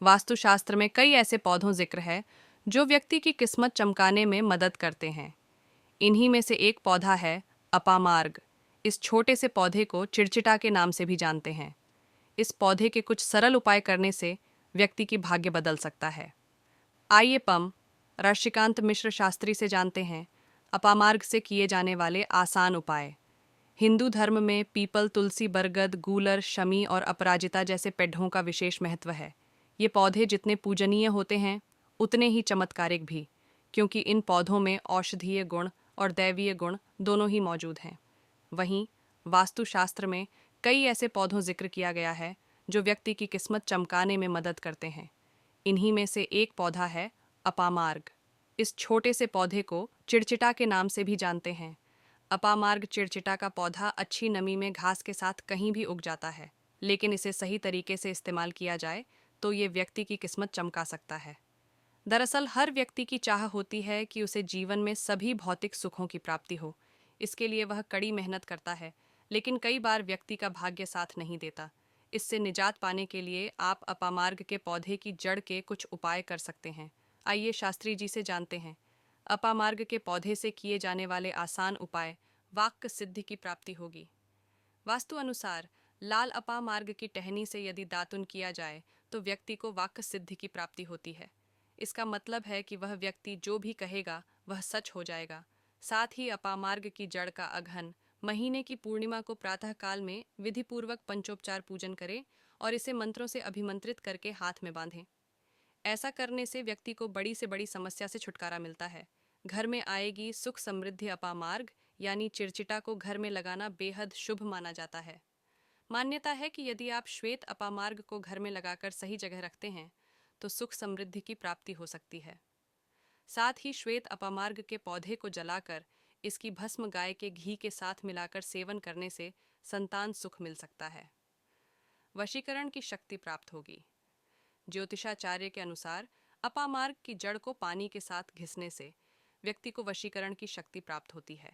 वास्तुशास्त्र में कई ऐसे पौधों जिक्र है जो व्यक्ति की किस्मत चमकाने में मदद करते हैं। इन्हीं में से एक पौधा है अपामार्ग। इस छोटे से पौधे को चिड़चिटा के नाम से भी जानते हैं। इस पौधे के कुछ सरल उपाय करने से व्यक्ति की भाग्य बदल सकता है। आइए पम राशिकांत मिश्र शास्त्री से जानते हैं अपामार्ग से किए जाने वाले आसान उपाय। हिंदू धर्म में पीपल, तुलसी, बरगद, गूलर, शमी और अपराजिता जैसे पेड़ों का विशेष महत्व है। ये पौधे जितने पूजनीय होते हैं उतने ही चमत्कारिक भी, क्योंकि इन पौधों में औषधीय गुण और दैवीय गुण दोनों ही मौजूद हैं। वहीं वास्तुशास्त्र में कई ऐसे पौधों जिक्र किया गया है जो व्यक्ति की किस्मत चमकाने में मदद करते हैं। इन्हीं में से एक पौधा है अपामार्ग। इस छोटे से पौधे को चिड़चिटा के नाम से भी जानते हैं। अपामार्ग चिड़चिटा का पौधा अच्छी नमी में घास के साथ कहीं भी उग जाता है, लेकिन इसे सही तरीके से इस्तेमाल किया जाए तो ये व्यक्ति की किस्मत चमका सकता है। दरअसल हर व्यक्ति की चाह होती है कि उसे जीवन में सभी भौतिक सुखों की प्राप्ति हो। इसके लिए वह कड़ी मेहनत करता है, लेकिन कई बार व्यक्ति का भाग्य साथ नहीं देता। इससे निजात पाने के लिए आप अपामार्ग के पौधे की जड़ के कुछ उपाय कर सकते हैं। आइए शास्त्री जी से जानते हैं अपामार्ग के पौधे से किए जाने वाले आसान उपाय। वाक्य सिद्धि की प्राप्ति होगी। वास्तु अनुसार लाल अपामार्ग की टहनी से यदि दातुन किया जाए तो व्यक्ति को वाक्य सिद्धि की प्राप्ति होती है। इसका मतलब है कि वह व्यक्ति जो भी कहेगा वह सच हो जाएगा। साथ ही अपामार्ग की जड़ का अघन महीने की पूर्णिमा को प्रातः काल में विधिपूर्वक पंचोपचार पूजन करें और इसे मंत्रों से अभिमंत्रित करके हाथ में बांधें। ऐसा करने से व्यक्ति को बड़ी से बड़ी समस्या से छुटकारा मिलता है। घर में आएगी सुख समृद्धि। अपामार्ग यानी चिड़चिटा को घर में लगाना बेहद शुभ माना जाता है। मान्यता है कि यदि आप श्वेत अपामार्ग को घर में लगाकर सही जगह रखते हैं तो सुख समृद्धि की प्राप्ति हो सकती है। साथ ही श्वेत अपामार्ग के पौधे को जलाकर इसकी भस्म गाय के घी के साथ मिलाकर सेवन करने से संतान सुख मिल सकता है। वशीकरण की शक्ति प्राप्त होगी। ज्योतिषाचार्य के अनुसार अपामार्ग की जड़ को पानी के साथ घिसने से व्यक्ति को वशीकरण की शक्ति प्राप्त होती है।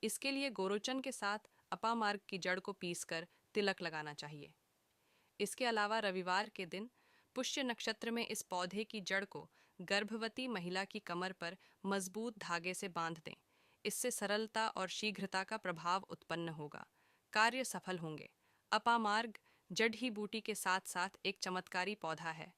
इसके लिए गोरोचन के साथ अपामार्ग की जड़ को पीसकर तिलक लगाना चाहिए। इसके अलावा रविवार के दिन पुष्य नक्षत्र में इस पौधे की जड़ को गर्भवती महिला की कमर पर मजबूत धागे से बांध दें। इससे सरलता और शीघ्रता का प्रभाव उत्पन्न होगा। कार्य सफल होंगे। अपामार्ग जड़ी बूटी के साथ साथ एक चमत्कारी पौधा है।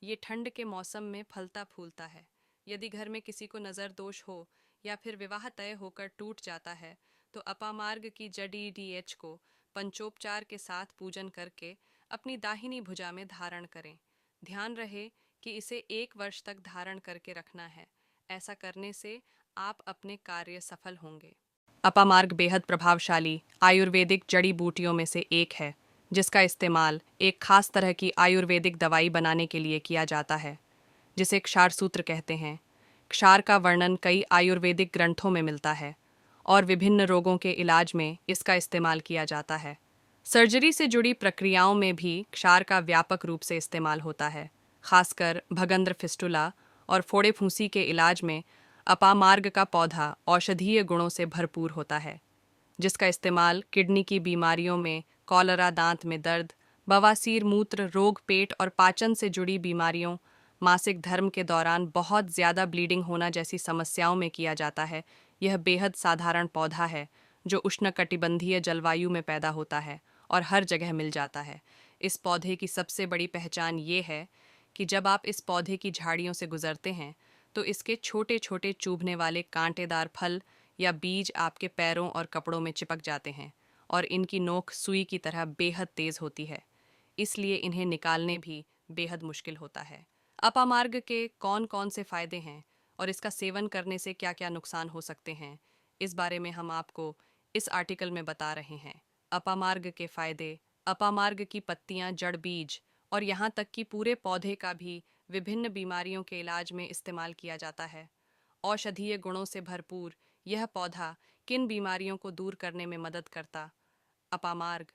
ये ठंड के मौसम में फलता फूलता है। यदि घर में किसी को नज़र दोष हो या फिर विवाह तय होकर टूट जाता है तो अपामार्ग की जड़ी डीएच को पंचोपचार के साथ पूजन करके अपनी दाहिनी भुजा में धारण करें। ध्यान रहे कि इसे 1 वर्ष तक धारण करके रखना है। ऐसा करने से आप अपने कार्य सफल होंगे। अपामार्ग बेहद प्रभावशाली आयुर्वेदिक जड़ी बूटियों में से एक है, जिसका इस्तेमाल एक खास तरह की आयुर्वेदिक दवाई बनाने के लिए किया जाता है, जिसे क्षार सूत्र कहते हैं। क्षार का वर्णन कई आयुर्वेदिक ग्रंथों में मिलता है और विभिन्न रोगों के इलाज में इसका इस्तेमाल किया जाता है। सर्जरी से जुड़ी प्रक्रियाओं में भी क्षार का व्यापक रूप से इस्तेमाल होता है। खासकर भगंद्र फिस्टुला और फोड़े फूंसी के इलाज में अपामार्ग का पौधा औषधीय गुणों से भरपूर होता है, जिसका इस्तेमाल किडनी की बीमारियों में, कॉलरा, दांत में दर्द, बवासीर, मूत्र रोग, पेट और पाचन से जुड़ी बीमारियों, मासिक धर्म के दौरान बहुत ज़्यादा ब्लीडिंग होना जैसी समस्याओं में किया जाता है। यह बेहद साधारण पौधा है जो उष्णकटिबंधीय जलवायु में पैदा होता है और हर जगह मिल जाता है। इस पौधे की सबसे बड़ी पहचान ये है कि जब आप इस पौधे की झाड़ियों से गुजरते हैं तो इसके छोटे छोटे चुभने वाले कांटेदार फल या बीज आपके पैरों और कपड़ों में चिपक जाते हैं और इनकी नोक सुई की तरह बेहद तेज होती है, इसलिए इन्हें निकालने भी बेहद मुश्किल होता है। अपामार्ग के कौन कौन से फायदे हैं और इसका सेवन करने से क्या क्या नुकसान हो सकते हैं, इस बारे में हम आपको इस आर्टिकल में बता रहे हैं। अपामार्ग के फायदे। अपामार्ग की पत्तियां, जड़, बीज और यहाँ तक कि पूरे पौधे का भी विभिन्न बीमारियों के इलाज में इस्तेमाल किया जाता है। औषधीय गुणों से भरपूर यह पौधा किन बीमारियों को दूर करने में मदद करता। अपामार्ग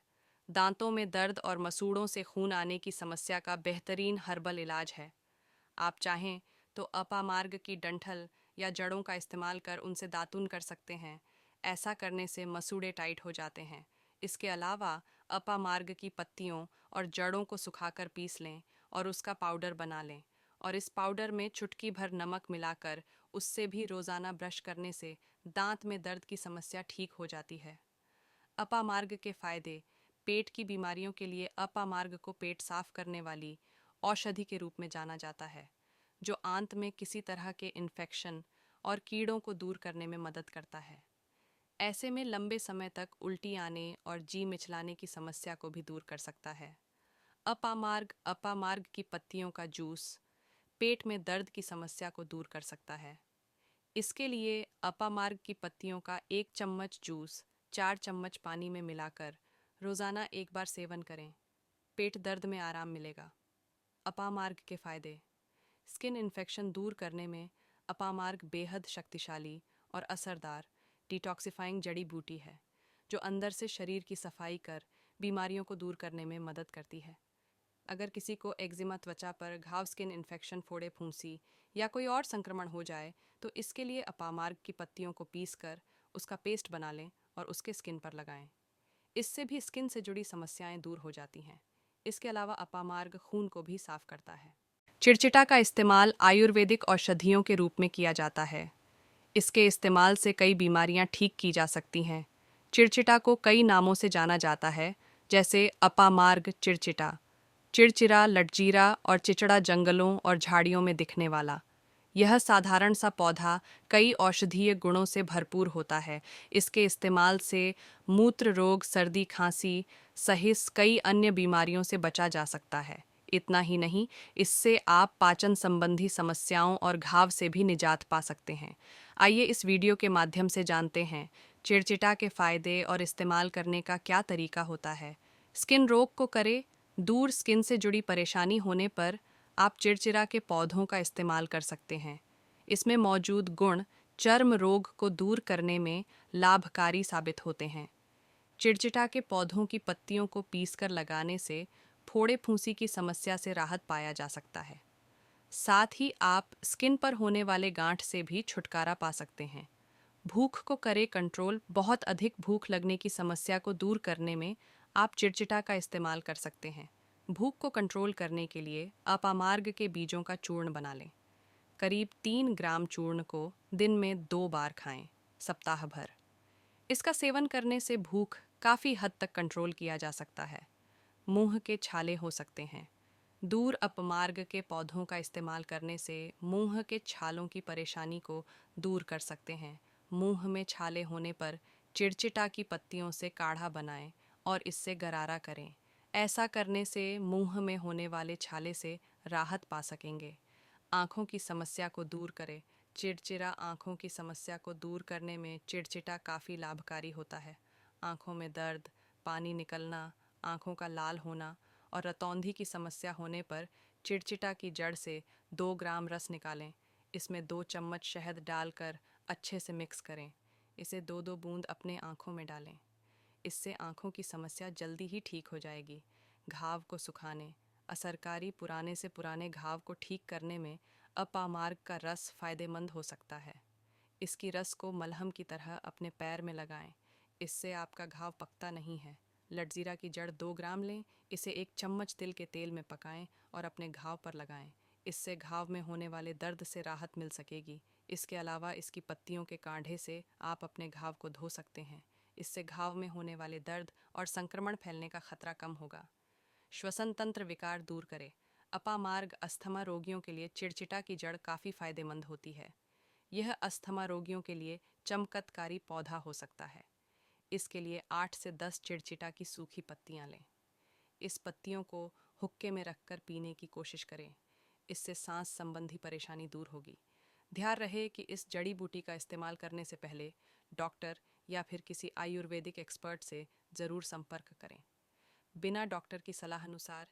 दांतों में दर्द और मसूड़ों से खून आने की समस्या का बेहतरीन हर्बल इलाज है। आप चाहें तो अपामार्ग की डंठल या जड़ों का इस्तेमाल कर उनसे दातुन कर सकते हैं। ऐसा करने से मसूड़े टाइट हो जाते हैं। इसके अलावा अपामार्ग की पत्तियों और जड़ों को सुखाकर पीस लें और उसका पाउडर बना लें और इस पाउडर में चुटकी भर नमक मिलाकर उससे भी रोज़ाना ब्रश करने से दांत में दर्द की समस्या ठीक हो जाती है। अपामार्ग के फायदे। पेट की बीमारियों के लिए अपामार्ग को पेट साफ करने वाली औषधि के रूप में जाना जाता है, जो आंत में किसी तरह के इन्फेक्शन और कीड़ों को दूर करने में मदद करता है। ऐसे में लंबे समय तक उल्टी आने और जी मिचलाने की समस्या को भी दूर कर सकता है। अपामार्ग की पत्तियों का जूस पेट में दर्द की समस्या को दूर कर सकता है। इसके लिए अपामार्ग की पत्तियों का 1 चम्मच जूस 4 चम्मच पानी में मिलाकर रोज़ाना एक बार सेवन करें। पेट दर्द में आराम मिलेगा। अपामार्ग के फायदे। स्किन इन्फेक्शन दूर करने में अपामार्ग बेहद शक्तिशाली और असरदार डिटॉक्सिफाइंग जड़ी बूटी है, जो अंदर से शरीर की सफाई कर बीमारियों को दूर करने में मदद करती है। अगर किसी को एक्जिमा, त्वचा पर घाव, स्किन इन्फेक्शन, फोड़े, फुंसी या कोई और संक्रमण हो जाए तो इसके लिए अपामार्ग की पत्तियों को पीस कर उसका पेस्ट बना लें और उसके स्किन पर लगाएं। इससे भी स्किन से जुड़ी समस्याएं दूर हो जाती हैं। इसके अलावा अपामार्ग खून को भी साफ करता है। चिड़चिटा का इस्तेमाल आयुर्वेदिक औषधियों के रूप में किया जाता है। इसके इस्तेमाल से कई बीमारियां ठीक की जा सकती हैं। चिड़चिटा को कई नामों से जाना जाता है, जैसे अपामार्ग चिड़चिटा, चिड़चिरा, लटजीरा और चिचड़ा जंगलों और झाड़ियों में दिखने वाला। यह साधारण सा पौधा कई औषधीय गुणों से भरपूर होता है। इसके इस्तेमाल से मूत्र रोग, सर्दी, खांसी सहित कई अन्य बीमारियों से बचा जा सकता है। इतना ही नहीं, इससे आप पाचन संबंधी समस्याओं और घाव से भी निजात पा सकते हैं। आइए इस वीडियो के माध्यम से जानते हैं चिड़चिटा के फायदे और इस्तेमाल करने का क्या तरीका होता है। स्किन रोग को करे दूर। स्किन से जुड़ी परेशानी होने पर आप चिड़चिरा के पौधों का इस्तेमाल कर सकते हैं। इसमें मौजूद गुण चर्म रोग को दूर करने में लाभकारी साबित होते हैं। चिड़चिटा के पौधों की पत्तियों को पीसकर लगाने से फोड़े फुंसी की समस्या से राहत पाया जा सकता है। साथ ही आप स्किन पर होने वाले गांठ से भी छुटकारा पा सकते हैं। भूख को करे कंट्रोल। बहुत अधिक भूख लगने की समस्या को दूर करने में आप चिड़चिटा का इस्तेमाल कर सकते हैं। भूख को कंट्रोल करने के लिए अपामार्ग के बीजों का चूर्ण बना लें। करीब 3 ग्राम चूर्ण को दिन में 2 बार खाएं, सप्ताह भर। इसका सेवन करने से भूख काफ़ी हद तक कंट्रोल किया जा सकता है। मुंह के छाले हो सकते हैं दूर। अपमार्ग के पौधों का इस्तेमाल करने से मुंह के छालों की परेशानी को दूर कर सकते हैं। मुंह में छाले होने पर चिड़चिटा की पत्तियों से काढ़ा बनाएं और इससे गरारा करें। ऐसा करने से मुंह में होने वाले छाले से राहत पा सकेंगे। आँखों की समस्या को दूर करें। चिड़चिड़ा आँखों की समस्या को दूर करने में चिड़चिटा काफ़ी लाभकारी होता है। आँखों में दर्द, पानी निकलना, आँखों का लाल होना और रतौंधी की समस्या होने पर चिड़चिटा की जड़ से 2 ग्राम रस निकालें। इसमें 2 चम्मच शहद डालकर अच्छे से मिक्स करें। इसे 2-2 बूंद अपने आँखों में डालें। इससे आँखों की समस्या जल्दी ही ठीक हो जाएगी। घाव को सुखाने। असरकारी पुराने से पुराने घाव को ठीक करने में अपामार्ग का रस फायदेमंद हो सकता है। इसकी रस को मलहम की तरह अपने पैर में लगाएं। इससे आपका घाव पकता नहीं है। लटजीरा की जड़ 2 ग्राम लें। इसे 1 चम्मच तिल के तेल में पकाएं और अपने घाव पर लगाएं। इससे घाव में होने वाले दर्द से राहत मिल सकेगी। इसके अलावा इसकी पत्तियों के काढ़े से आप अपने घाव को धो सकते हैं। इससे घाव में होने वाले दर्द और संक्रमण फैलने का खतरा कम होगा। श्वसन तंत्र विकार दूर करे। अपामार्ग अस्थमा रोगियों के लिए चिड़चिटा की जड़ काफ़ी फायदेमंद होती है। यह अस्थमा रोगियों के लिए चमत्कारी पौधा हो सकता है। इसके लिए 8 से 10 चिड़चिटा की सूखी पत्तियां लें। इस पत्तियों को हुक्के में रखकर पीने की कोशिश करें। इससे सांस संबंधी परेशानी दूर होगी। ध्यान रहे कि इस जड़ी बूटी का इस्तेमाल करने से पहले डॉक्टर या फिर किसी आयुर्वेदिक एक्सपर्ट से ज़रूर संपर्क करें। बिना डॉक्टर की सलाह अनुसार